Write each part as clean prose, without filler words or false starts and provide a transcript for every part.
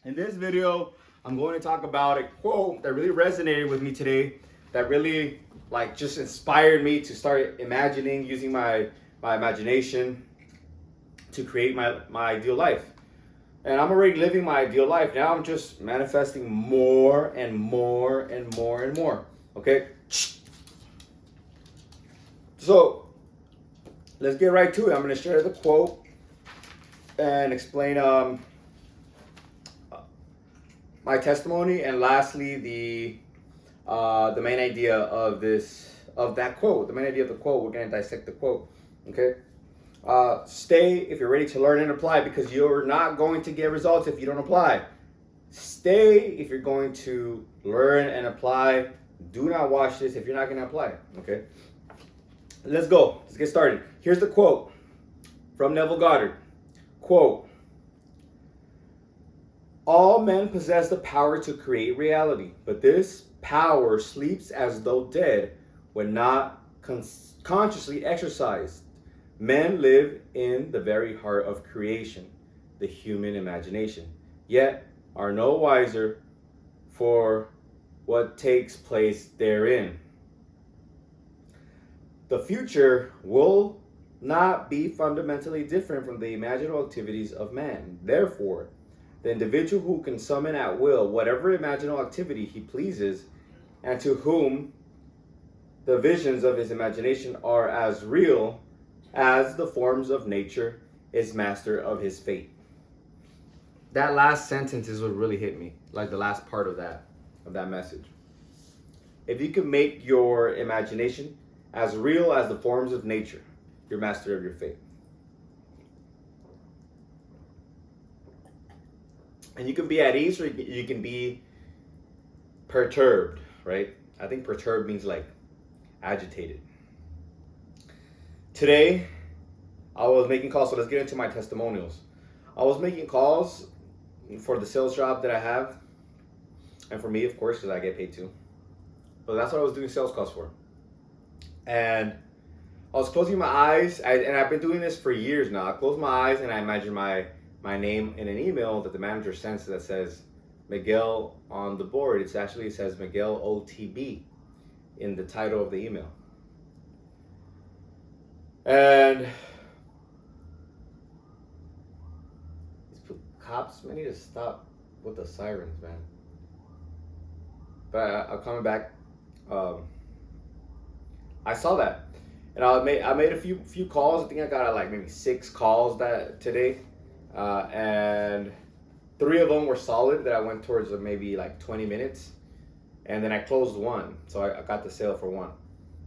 In this video, I'm going to talk about a quote that really resonated with me today, that really just inspired me to start imagining, using my imagination to create my ideal life. And I'm already living my ideal life. Now I'm just manifesting more and more and more and more. Okay? So let's get right to it. I'm going to share the quote and explain my testimony, and lastly the main idea of that quote. The main idea of the quote. We're going to dissect the quote. Okay. Stay if you're ready to learn and apply, because you're not going to get results if you don't apply. Stay if you're going to learn and apply. Do not watch this if you're not going to apply. Okay. Let's go. Let's get started. Here's the quote from Neville Goddard. Quote: all men possess the power to create reality, but this power sleeps as though dead when not consciously exercised. Men live in the very heart of creation, the human imagination, yet are no wiser for what takes place therein. The future will not be fundamentally different from the imaginal activities of man. Therefore, the individual who can summon at will whatever imaginal activity he pleases, and to whom the visions of his imagination are as real as the forms of nature, is master of his fate. That last sentence is what really hit me, like the last part of that message. If you can make your imagination as real as the forms of nature, you're master of your fate. And you can be at ease, or you can be perturbed, right? I think perturbed means like agitated. Today, I was making calls, so let's get into my testimonials. I was making calls for the sales job that I have, and for me, of course, because I get paid too. But that's what I was doing sales calls for. And I was closing my eyes, and I've been doing this for years now. I close my eyes and I imagine my name in an email that the manager sends that says Miguel on the board. It says Miguel OTB in the title of the email. And these cops, man, need to stop with the sirens, man. But I'm coming back. I saw that, and I made a few calls. I think I got like maybe 6 calls today. And 3 of them were solid that I went towards maybe like 20 minutes, and then I closed one, so I got the sale for one,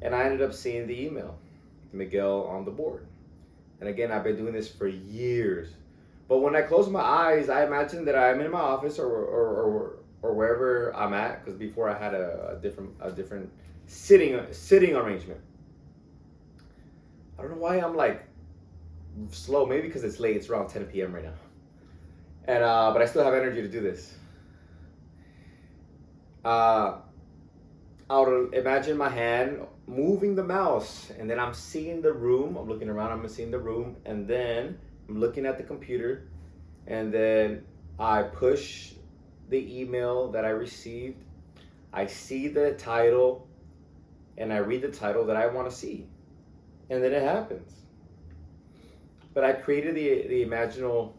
and I ended up seeing the email, Miguel on the board. And again, I've been doing this for years, but when I close my eyes, I imagine that I'm in my office or wherever I'm at, because before I had a different sitting arrangement. I don't know why I'm like slow, maybe because it's late. It's around 10 p.m. right now, and but I still have energy to do this. I would imagine my hand moving the mouse, and then I'm seeing the room. I'm looking around. I'm seeing the room, and then I'm looking at the computer, and then I push the email that I received. I see the title, and I read the title that I want to see, and then it happens. But I created the imaginal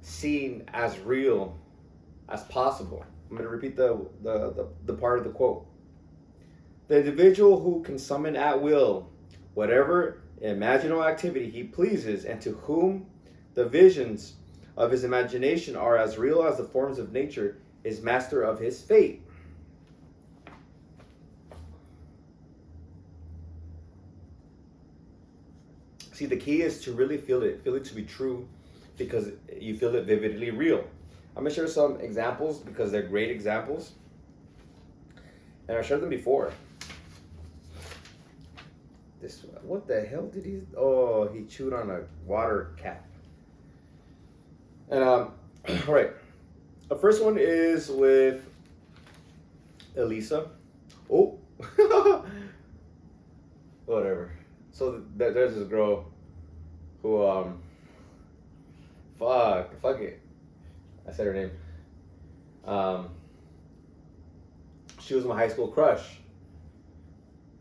scene as real as possible. I'm going to repeat the part of the quote. The individual who can summon at will whatever imaginal activity he pleases, and to whom the visions of his imagination are as real as the forms of nature, is master of his fate. See, the key is to really feel it to be true, because you feel it vividly real. I'm going to share some examples because they're great examples, and I shared them before. What the hell did he? Oh, he chewed on a water cap. And all right, the first one is with Elisa. Oh, whatever. So there's this girl who fuck it. I said her name. Um, she was my high school crush,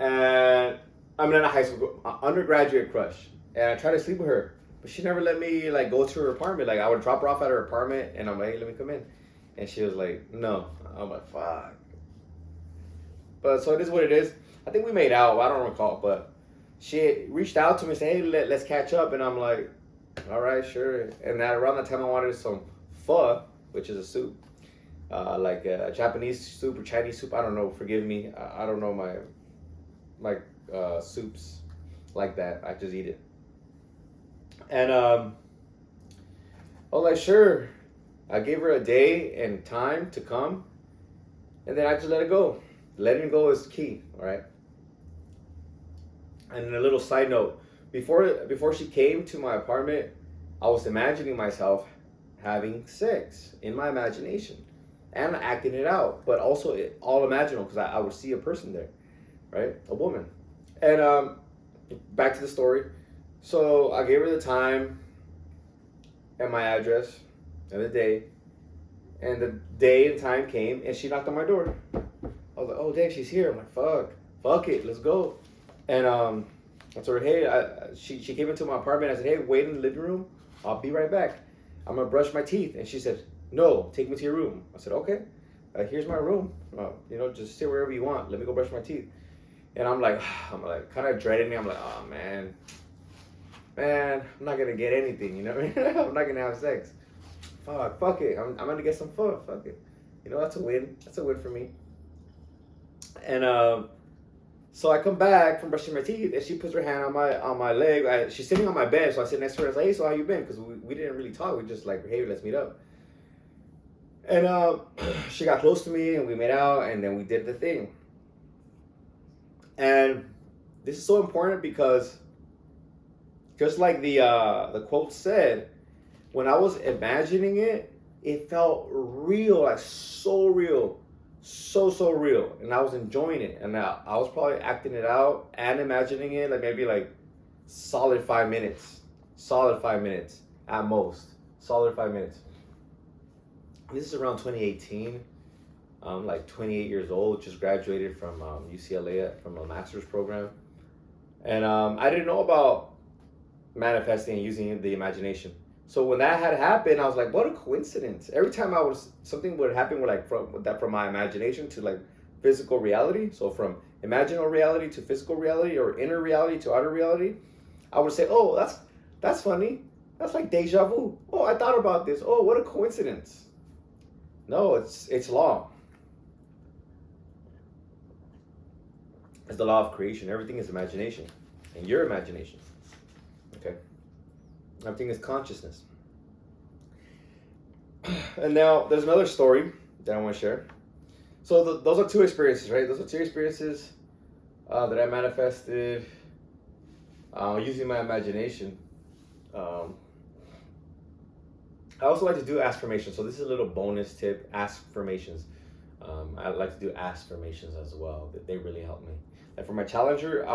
and I mean not a high school undergraduate crush. And I tried to sleep with her, but she never let me like go to her apartment. Like I would drop her off at her apartment, and I'm like, hey, let me come in, and she was like, no. I'm like, fuck. But so it is what it is. I think we made out. I don't recall, but she reached out to me and said, hey, let's catch up, and I'm like, all right, sure. And around that time, I wanted some pho, which is a soup, like a Japanese soup or Chinese soup. I don't know. Forgive me. I don't know my soups like that. I just eat it. And I was like, sure. I gave her a day and time to come, and then I just let it go. Letting go is key, all right? And a little side note, before she came to my apartment, I was imagining myself having sex in my imagination and acting it out, but also all imaginable because I would see a person there, right? A woman. And back to the story. So I gave her the time and my address and the day, and the day and time came, and she knocked on my door. I was like, oh, dang, she's here. I'm like, fuck it, let's go. And I told her, hey, she came into my apartment. I said, hey, wait in the living room. I'll be right back. I'm going to brush my teeth. And she said, no, take me to your room. I said, okay, here's my room. Just sit wherever you want. Let me go brush my teeth. And I'm like kind of dreading it. I'm like, oh, man, I'm not going to get anything, you know what I mean? I'm not going to have sex. Fuck it. I'm going to get some fun. Fuck it. That's a win. That's a win for me. And so I come back from brushing my teeth, and she puts her hand on my leg. She's sitting on my bed, so I sit next to her. I was like, hey, so how you been? Because we didn't really talk. We just like, hey, let's meet up. And she got close to me, and we made out, and then we did the thing. And this is so important because just like the quote said, when I was imagining it, it felt real, like so real. So real, and I was enjoying it, and I was probably acting it out and imagining it like maybe like solid 5 minutes at most. Solid 5 minutes. This is around 2018. I'm like 28 years old, just graduated from UCLA from a master's program, and I didn't know about manifesting and using the imagination. So when that had happened, I was like, what a coincidence. Every time something would happen with like from my imagination to like physical reality. So from imaginal reality to physical reality, or inner reality to outer reality, I would say, oh, that's funny. That's like deja vu. Oh, I thought about this. Oh, what a coincidence. No, it's law. It's the law of creation. Everything is imagination. And your imagination. Okay? Everything is consciousness. And now there's another story that I want to share. So those are two experiences, right? Those are two experiences that I manifested using my imagination. I also like to do affirmations. So this is a little bonus tip, affirmations. I like to do affirmations as well. They really help me. Like for my Challenger,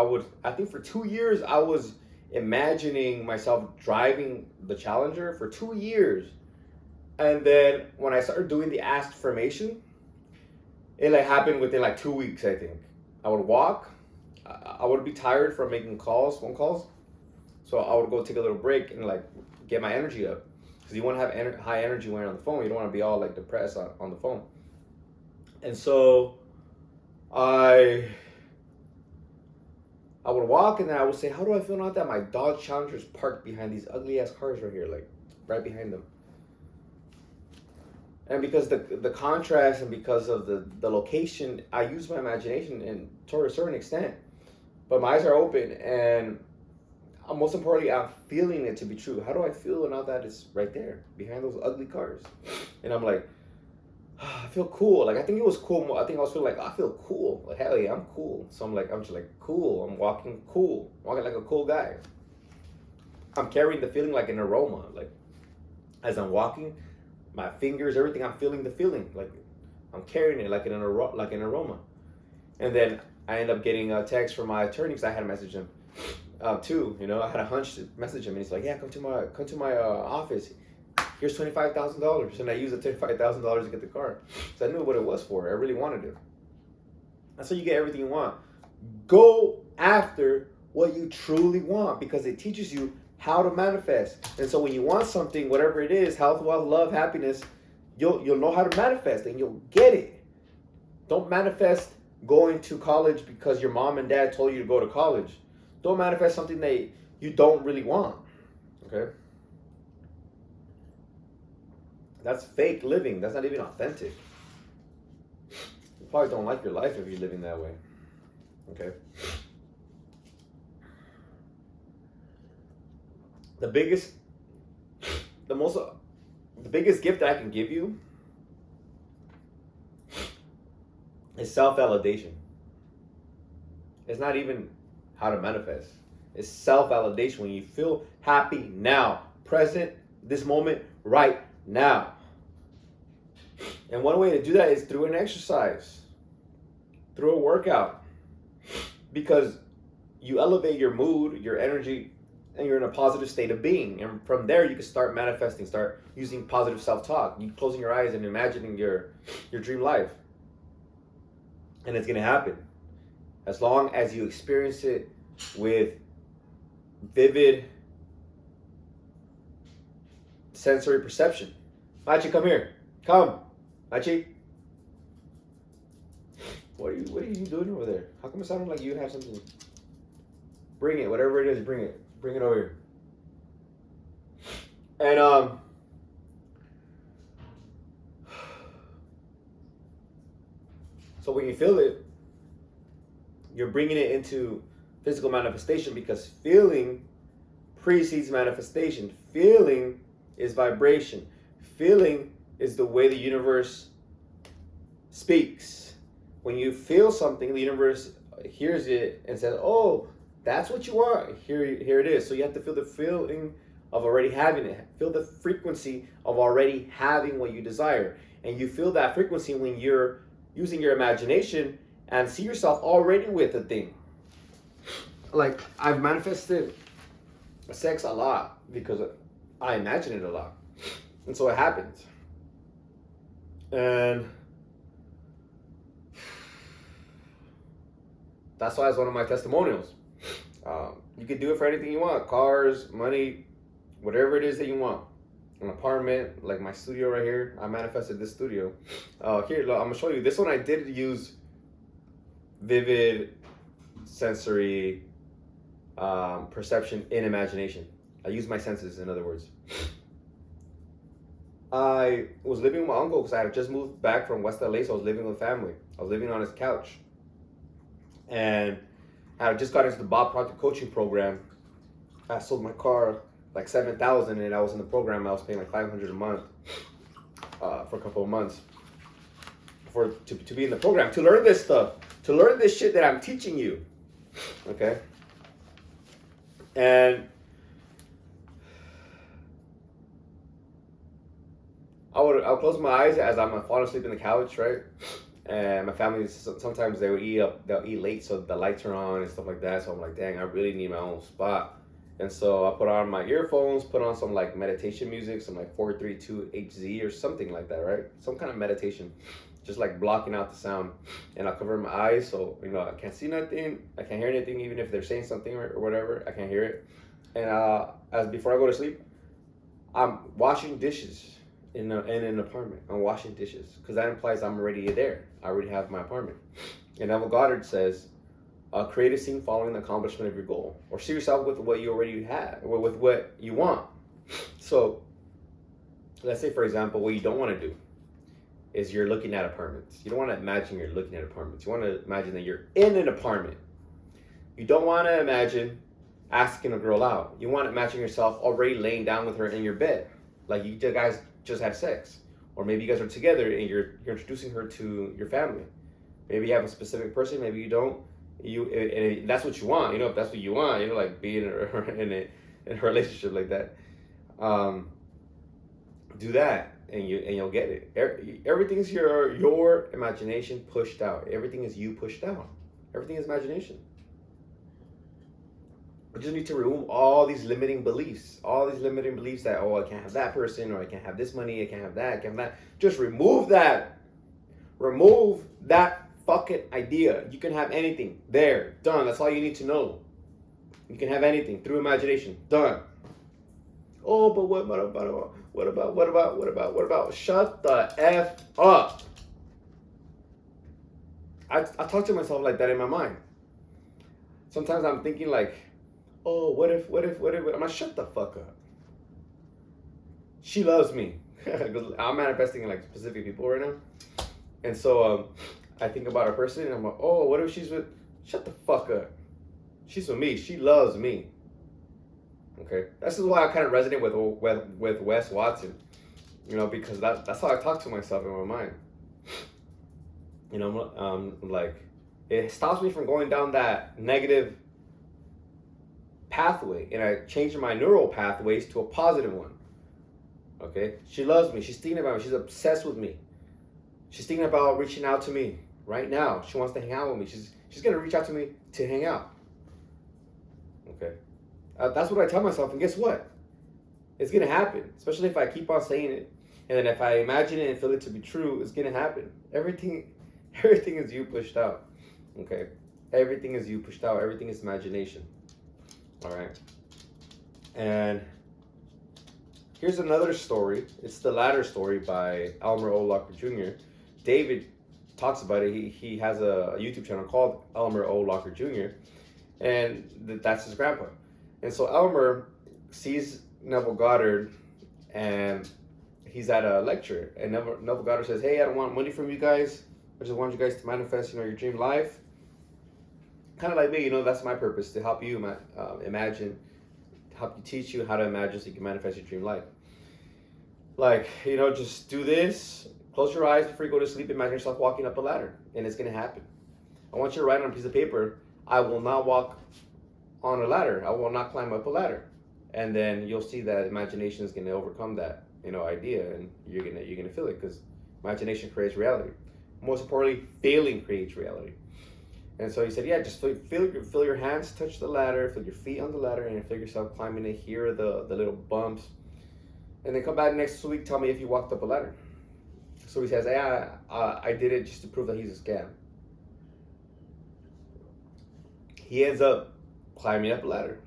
I think for 2 years, I was imagining myself driving the Challenger for 2 years. And then when I started doing the affirmation, it like happened within like 2 weeks, I think. I would walk. I would be tired from making phone calls. So I would go take a little break and like get my energy up. Because you want to have high energy when you're on the phone. You don't want to be all like depressed on the phone. And so I would walk, and then I would say, how do I feel now that my Dodge Challenger's parked behind these ugly ass cars right here, like right behind them? And because the contrast and because of the location, I use my imagination and to a certain extent. But my eyes are open, and most importantly, I'm feeling it to be true. How do I feel now that it's right there behind those ugly cars? And I'm like, I feel cool. Like I think it was cool. I think I was feeling like I feel cool. Like hell yeah, I'm cool. So I'm just like cool. I'm walking cool. Walking like a cool guy. I'm carrying the feeling like an aroma. Like as I'm walking, my fingers, everything, I'm feeling the feeling. Like I'm carrying it like an aroma. And then I end up getting a text from my attorney because I had to message him too. I had a hunch to message him, and he's like, yeah, come to my office. here's $25,000. And I used the $25,000 to get the car. So I knew what it was for. I really wanted it. That's how you get everything you want. Go after what you truly want, because it teaches you how to manifest. And so when you want something, whatever it is, health, wealth, love, happiness, you'll know how to manifest and you'll get it. Don't manifest going to college because your mom and dad told you to go to college. Don't manifest something that you don't really want. Okay? That's fake living. That's not even authentic. You probably don't like your life if you're living that way. Okay? The biggest gift that I can give you is self-validation. It's not even how to manifest. It's self-validation. When you feel happy now, present, this moment, right now. And one way to do that is through an exercise, through a workout. Because you elevate your mood, your energy, and you're in a positive state of being. And from there, you can start manifesting, start using positive self-talk. You closing your eyes and imagining your dream life. And it's going to happen. As long as you experience it with vivid sensory perception. Machi, come here. Come. Machi. What are you doing over there? How come it sounded like you have something? Bring it. Whatever it is, bring it. Bring it over here. And so when you feel it, you're bringing it into physical manifestation, because feeling precedes manifestation. Feeling is vibration. Feeling is the way the universe speaks. When you feel something, the universe hears it and says, oh, that's what you want. Here it is. So you have to feel the feeling of already having it. Feel the frequency of already having what you desire. And you feel that frequency when you're using your imagination and see yourself already with a thing. Like, I've manifested sex a lot because I imagine it a lot. And so it happens. And that's why it's one of my testimonials. You can do it for anything you want. Cars, money, whatever it is that you want. An apartment, like my studio right here. I manifested this studio. Here, look, I'm going to show you. This one I did use vivid sensory perception in imagination. I used my senses, in other words. I was living with my uncle because I had just moved back from West LA, so I was living with family. I was living on his couch. And I just got into the Bob Proctor coaching program. I sold my car like $7,000, and I was in the program. I was paying like $500 a month for a couple of months to be in the program, to learn this stuff, to learn this shit that I'm teaching you. Okay? And I'll close my eyes as I'm falling asleep in the couch, right? And my family, sometimes they'll eat late, so the lights are on and stuff like that. So I'm like, dang, I really need my own spot. And so I put on my earphones, put on some like meditation music, some like 432 HZ or something like that, right? Some kind of meditation, just like blocking out the sound. And I'll cover my eyes, so I can't see nothing, I can't hear anything, even if they're saying something or whatever, I can't hear it. And as before I go to sleep, I'm washing dishes in an apartment. I'm washing dishes because that implies I'm already there. I already have my apartment. And Neville Goddard says, create a scene following the accomplishment of your goal, or see yourself with what you already have, or with what you want. So let's say, for example, what you don't want to do is you're looking at apartments. You don't want to imagine you're looking at apartments. You want to imagine that you're in an apartment. You don't want to imagine asking a girl out. You want to imagine yourself already laying down with her in your bed, like you guys just had sex. Or maybe you guys are together and you're introducing her to your family. Maybe you have a specific person, maybe you don't. And that's what you want, if that's what you want, like being in a relationship like that. Do that and you'll get it. Everything's your imagination pushed out. Everything is you pushed out. Everything is imagination. I just need to remove all these limiting beliefs. All these limiting beliefs that, oh, I can't have that person, or I can't have this money, I can't have that, I can't have that. Just remove that. Remove that fucking idea. You can have anything. There. Done. That's all you need to know. You can have anything through imagination. Done. Oh, but what about? Shut the F up. I talk to myself like that in my mind. Sometimes I'm thinking like, oh, what if? I'm like, shut the fuck up. She loves me. I'm manifesting like specific people right now. And so I think about a person and I'm like, oh, what if she's with, shut the fuck up. She's with me. She loves me. Okay, this is why I kind of resonate with Wes Watson, because that's how I talk to myself in my mind. Like it stops me from going down that negative pathway, and I change my neural pathways to a positive one. Okay, she loves me. She's thinking about me. She's obsessed with me. She's thinking about reaching out to me right now. She wants to hang out with me. She's gonna reach out to me to hang out. Okay. That's what I tell myself, and guess what? It's gonna happen. Especially if I keep on saying it, and then if I imagine it and feel it to be true, it's gonna happen. Everything is you pushed out. Okay, everything is you pushed out. Everything is imagination. All right. And here's another story. It's the Ladder Story by Elmer O. Locker Jr. David talks about it. He has a YouTube channel called Elmer O. Locker Jr. And that's his grandpa. And so Elmer sees Neville Goddard, and he's at a lecture. And Neville Goddard says, "Hey, I don't want money from you guys. I just want you guys to manifest, your dream life. Kind of like me, that's my purpose, to help you imagine, help you teach you how to imagine so you can manifest your dream life. Like, just do this. Close your eyes before you go to sleep. Imagine yourself walking up a ladder, and it's going to happen. I want you to write on a piece of paper, I will not walk on a ladder. I will not climb up a ladder." And then you'll see that imagination is going to overcome that, idea, and you're gonna feel it, because imagination creates reality. Most importantly, failing creates reality. And so he said, yeah, just feel your hands touch the ladder, feel your feet on the ladder, and feel yourself climbing it. Hear the little bumps, and then come back next week. Tell me if you walked up a ladder. So he says, "Yeah, I did it just to prove that he's a scam." He ends up climbing up a ladder,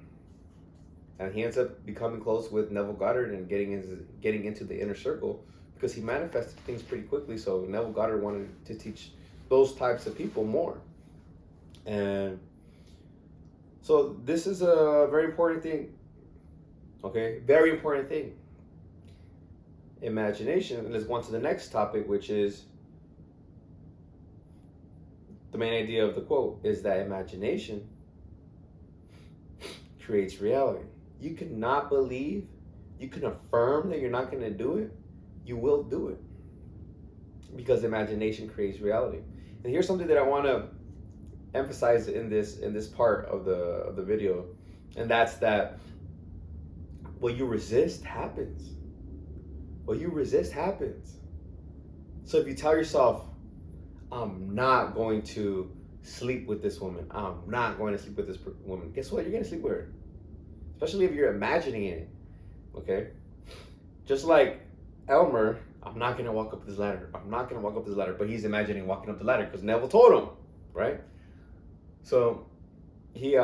and he ends up becoming close with Neville Goddard and getting into the inner circle, because he manifested things pretty quickly. So Neville Goddard wanted to teach those types of people more. And so this is a very important thing. Okay, very important thing. Imagination. And let's go on to the next topic, which is the main idea of the quote, is that imagination creates reality. You cannot believe, you can affirm that you're not going to do it, you will do it, because imagination creates reality. And here's something that I want to emphasize in this part of the video, and that's that what you resist happens. What you resist happens. So if you tell yourself, I'm not going to sleep with this woman, I'm not going to sleep with this woman, guess what? You're going to sleep with her. Especially if you're imagining it. Okay? Just like Elmer, I'm not going to walk up this ladder. I'm not going to walk up this ladder. But he's imagining walking up the ladder because Neville told him. Right? So he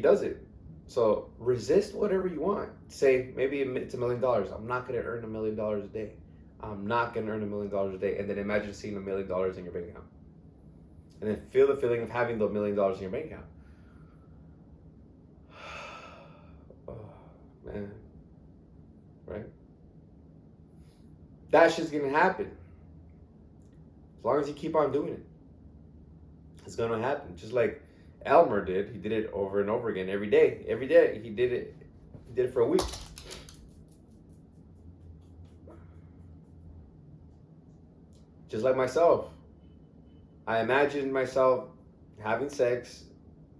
does it. So resist whatever you want. Say, maybe it's $1 million. I'm not going to earn $1 million a day. I'm not going to earn $1 million a day. And then imagine seeing $1 million in your bank account. And then feel the feeling of having the $1 million in your bank account. Oh, man. Right? That shit's going to happen. As long as you keep on doing it, it's going to happen. Just like Elmer did. He did it over and over again every day. Every day he did it. He did it for a week. Just like myself. I imagined myself having sex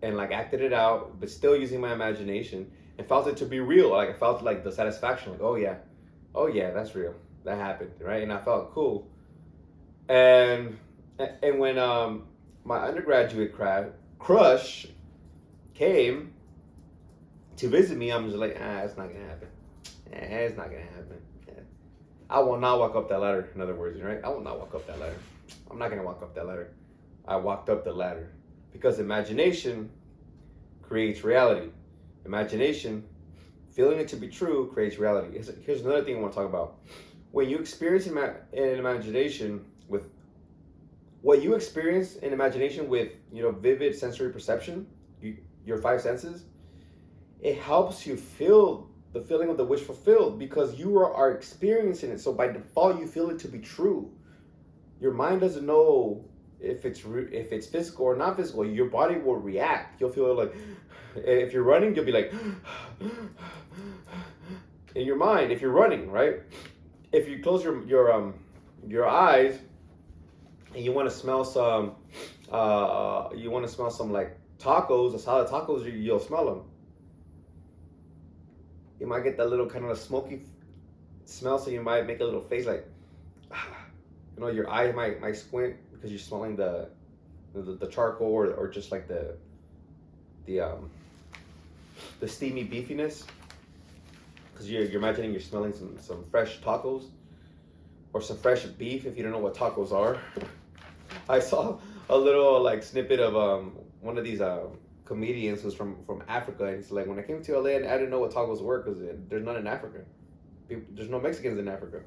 and like acted it out, but still using my imagination, and felt it to be real. Like I felt like the satisfaction, like, oh yeah, that's real. That happened, right? And I felt cool. And when my undergraduate crush came, to visit me, I'm just like, it's not gonna happen. It's not gonna happen. I will not walk up that ladder. In other words, right? I will not walk up that ladder. I'm not gonna walk up that ladder. I walked up the ladder because imagination creates reality. Imagination, feeling it to be true, creates reality. Here's another thing I want to talk about. When you experience an imagination with what you experience in imagination with, vivid sensory perception, your five senses, it helps you feel the feeling of the wish fulfilled because you are experiencing it. So by default, you feel it to be true. Your mind doesn't know if it's physical or not physical. Your body will react. You'll feel like, if you're running, you'll be like, in your mind, if you're running, right? If you close your eyes and you want to smell some, like tacos, solid tacos, you'll smell them. You might get that little kind of smoky smell, so you might make a little face like, your eyes might squint because you're smelling the charcoal or just like the steamy beefiness, because you're imagining you're smelling some fresh tacos or some fresh beef. If you don't know what tacos are, I saw a little like snippet of one of these comedians who's from Africa, and he's like, when I came to LA, I didn't know what tacos were because there's none in Africa. There's no Mexicans in Africa,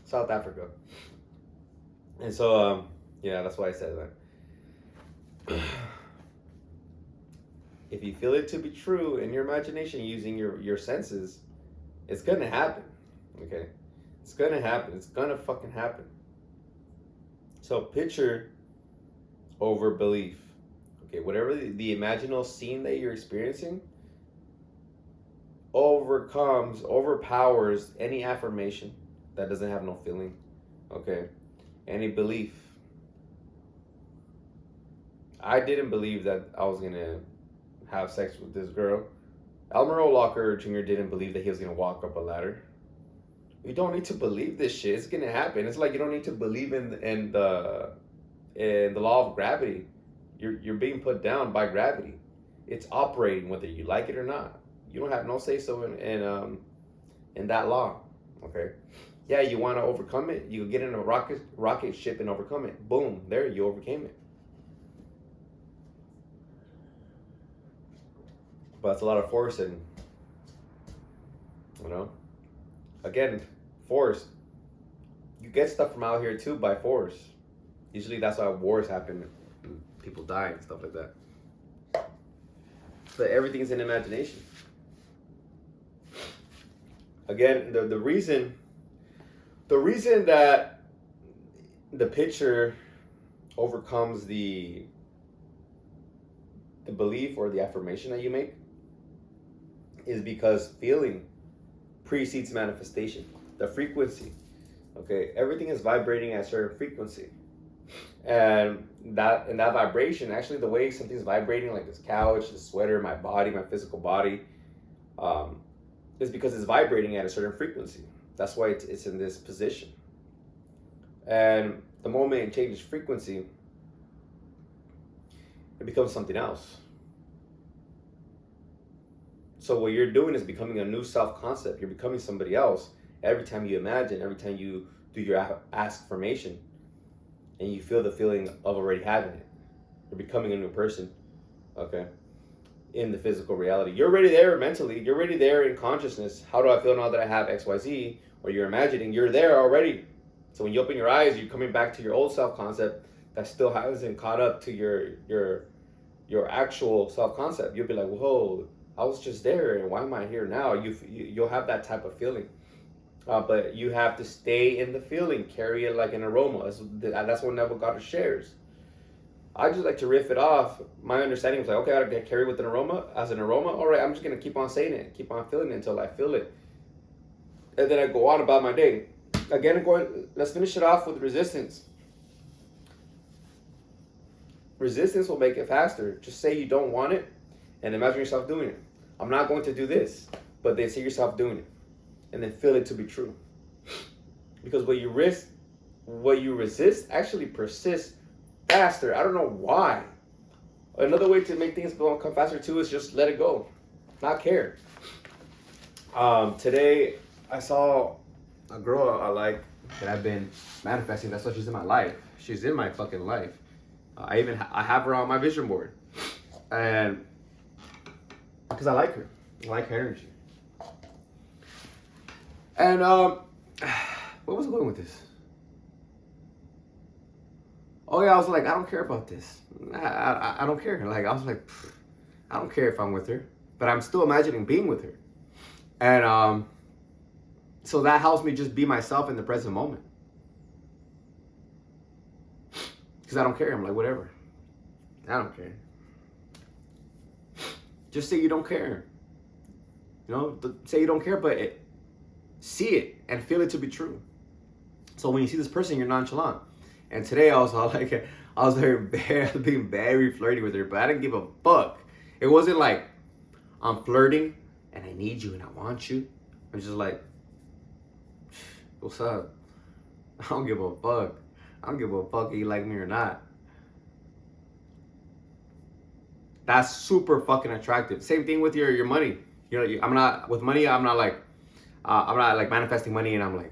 South Africa. And so that's why I said that. If you feel it to be true in your imagination using your senses, it's gonna happen. Okay, it's gonna happen. It's gonna fucking happen. So picture over belief. Okay, whatever the imaginal scene that you're experiencing overpowers any affirmation that doesn't have no feeling. Okay, any belief. I didn't believe that I was gonna have sex with this girl. Elmer O'Locker Jr. didn't believe that he was gonna walk up a ladder. You don't need to believe this shit. It's gonna happen. It's like you don't need to believe in the law of gravity. You're being put down by gravity. It's operating whether you like it or not. You don't have no say so in that law. Okay. Yeah, you want to overcome it. You get in a rocket ship and overcome it. Boom, there you overcame it. But it's a lot of force and again, force. You get stuff from out here too by force. Usually that's why wars happen. People die and stuff like that. But everything is in imagination. Again, the reason that the picture overcomes the belief or the affirmation that you make is because feeling precedes manifestation. The frequency. Okay, everything is vibrating at a certain frequency. And that vibration, actually the way something's vibrating, like this couch, this sweater, my body, my physical body, is because it's vibrating at a certain frequency. That's why it's in this position. And the moment it changes frequency, it becomes something else. So what you're doing is becoming a new self-concept. You're becoming somebody else every time you imagine, every time you do your affirmation. And you feel the feeling of already having it. You're becoming a new person, okay? In the physical reality. You're already there mentally. You're already there in consciousness. How do I feel now that I have XYZ? Or you're imagining, you're there already. So when you open your eyes, you're coming back to your old self-concept that still hasn't caught up to your actual self-concept. You'll be like, whoa, I was just there, and why am I here now? You'll have that type of feeling. But you have to stay in the feeling, carry it like an aroma. That's what Neville Goddard shares. I just like to riff it off. My understanding was like, okay, I gotta carry with an aroma. As an aroma, all right, I'm just gonna keep on saying it, keep on feeling it until I feel it. And then I go on about my day. Again, let's finish it off with resistance. Resistance will make it faster. Just say you don't want it and imagine yourself doing it. I'm not going to do this, but then see yourself doing it. And then feel it to be true. Because what you resist actually persists faster. I don't know why. Another way to make things come faster too is just let it go. Not care. Today I saw a girl I like that I've been manifesting. That's why she's in my life. She's in my fucking life. I have her on my vision board, and because I like her, I like her energy. And where was I going with this? Oh yeah, I was like, I don't care about this. I don't care. Like I was like, I don't care if I'm with her, but I'm still imagining being with her, and so that helps me just be myself in the present moment. Because I don't care. I'm like, whatever. I don't care. Just say you don't care. You know, say you don't care, but see it and feel it to be true. So when you see this person, you're nonchalant. And today I was all like, I was being very flirty with her, but I didn't give a fuck. It wasn't like I'm flirting and I need you and I want you. I'm just like, what's up? I don't give a fuck. I don't give a fuck if you like me or not. That's super fucking attractive. Same thing with your money. You know, I'm not with money. I'm not like manifesting money, and I'm like,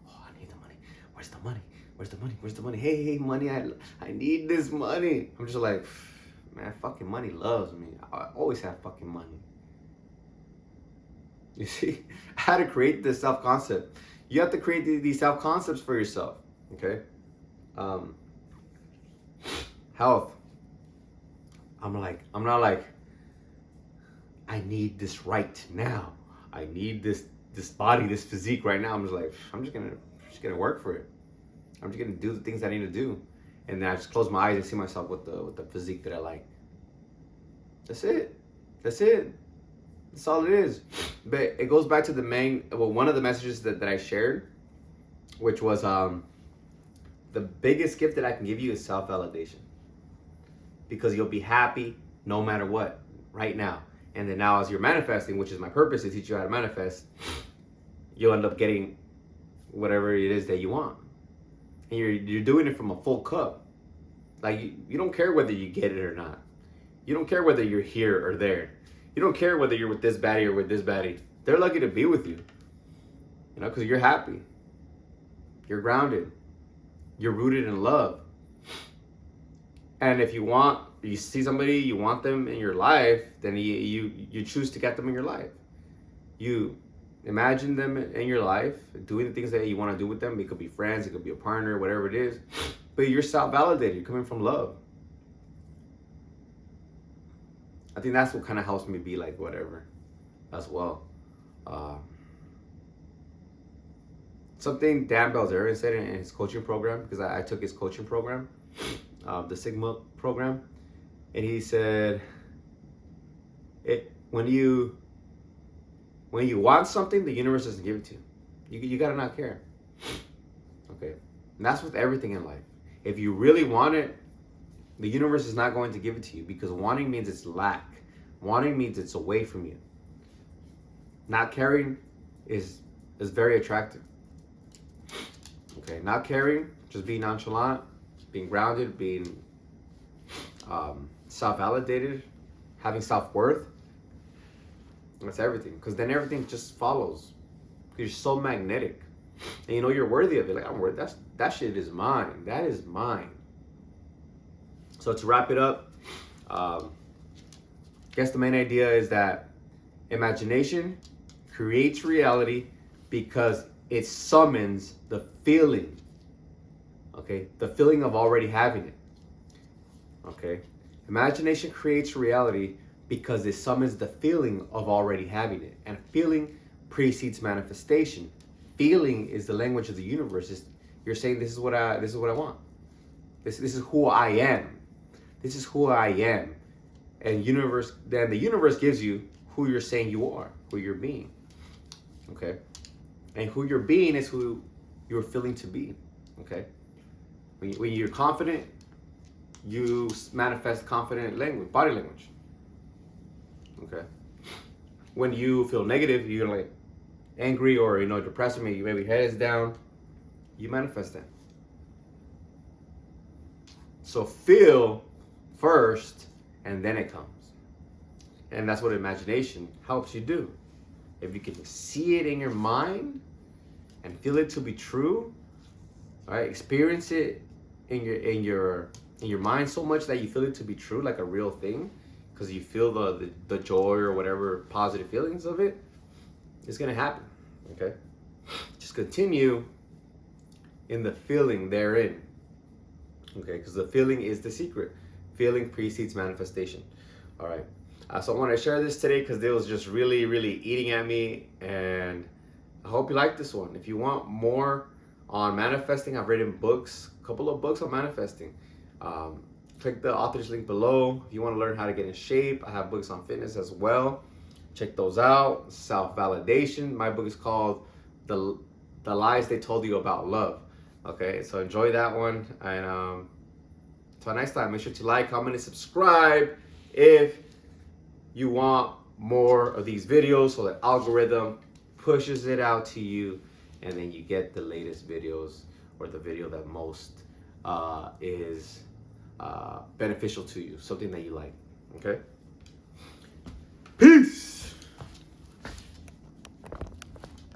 oh, I need the money. Where's the money? Where's the money? Where's the money? Hey, money. I need this money. I'm just like, man, fucking money loves me. I always have fucking money. You see, I had to create this self-concept. You have to create these self-concepts for yourself. Okay. Health. I'm not like, I need this right now. I need this body, this physique right now. I'm just like, I'm just gonna work for it. I'm just gonna do the things I need to do, and then I just close my eyes and see myself with the physique that I like. That's it. That's all it is. But it goes back to one of the messages that I shared, which was the biggest gift that I can give you is self-validation. Because you'll be happy no matter what, right now. And then now as you're manifesting, which is my purpose to teach you how to manifest, you'll end up getting whatever it is that you want. And you're doing it from a full cup. Like you don't care whether you get it or not. You don't care whether you're here or there. You don't care whether you're with this baddie or with this baddie. They're lucky to be with you. You know, because you're happy. You're grounded. You're rooted in love. And if you see somebody, you want them in your life, then you choose to get them in your life. You imagine them in your life, doing the things that you want to do with them. It could be friends, it could be a partner, whatever it is. But you're self-validated, coming from love. I think that's what kind of helps me be like whatever as well. Something Dan Bilzerian said in his coaching program, because I took his coaching program, the Sigma program, and he said, when you want something, the universe doesn't give it to you. You gotta not care. Okay, and that's with everything in life. If you really want it, the universe is not going to give it to you, because wanting means it's lack. Wanting means it's away from you. Not caring is very attractive. Okay, not caring, just being nonchalant, being grounded, being self-validated, having self-worth. That's everything, because then everything just follows. Because you're so magnetic, and you know you're worthy of it. Like, I'm worthy. That shit is mine. That is mine. So to wrap it up, I guess the main idea is that imagination creates reality because it summons the feeling. Okay, the feeling of already having it. Okay, imagination creates reality because it summons the feeling of already having it, and feeling precedes manifestation. Feeling is the language of the universe. You're saying this is what I want. This is who I am. This is who I am, and then the universe gives you who you're saying you are, who you're being. Okay, and who you're being is who you're feeling to be. Okay, when you're confident, you manifest confident language, body language. Okay, when you feel negative, you're like angry or depressed, or maybe your head is down, you manifest that. So feel first, and then it comes. And that's what imagination helps you do. If you can see it in your mind and feel it to be true, all right, experience it in your mind so much that you feel it to be true, like a real thing, because you feel the joy or whatever positive feelings of it, it's gonna happen. Okay, just continue in the feeling therein. Okay, because the feeling is the secret. Feeling precedes manifestation. All right. So I want to share this today because it was just really, really eating at me, and I hope you like this one. If you want more on manifesting, I've written books, a couple of books on manifesting. Click the author's link below. If you want to learn how to get in shape, I have books on fitness as well. Check those out. Self-validation. My book is called The Lies They Told You About Love. Okay, so enjoy that one, and until next time, make sure to like, comment, and subscribe if you want more of these videos, so that algorithm pushes it out to you, and then you get the latest videos, or the video that most is beneficial to you, something that you like. Okay.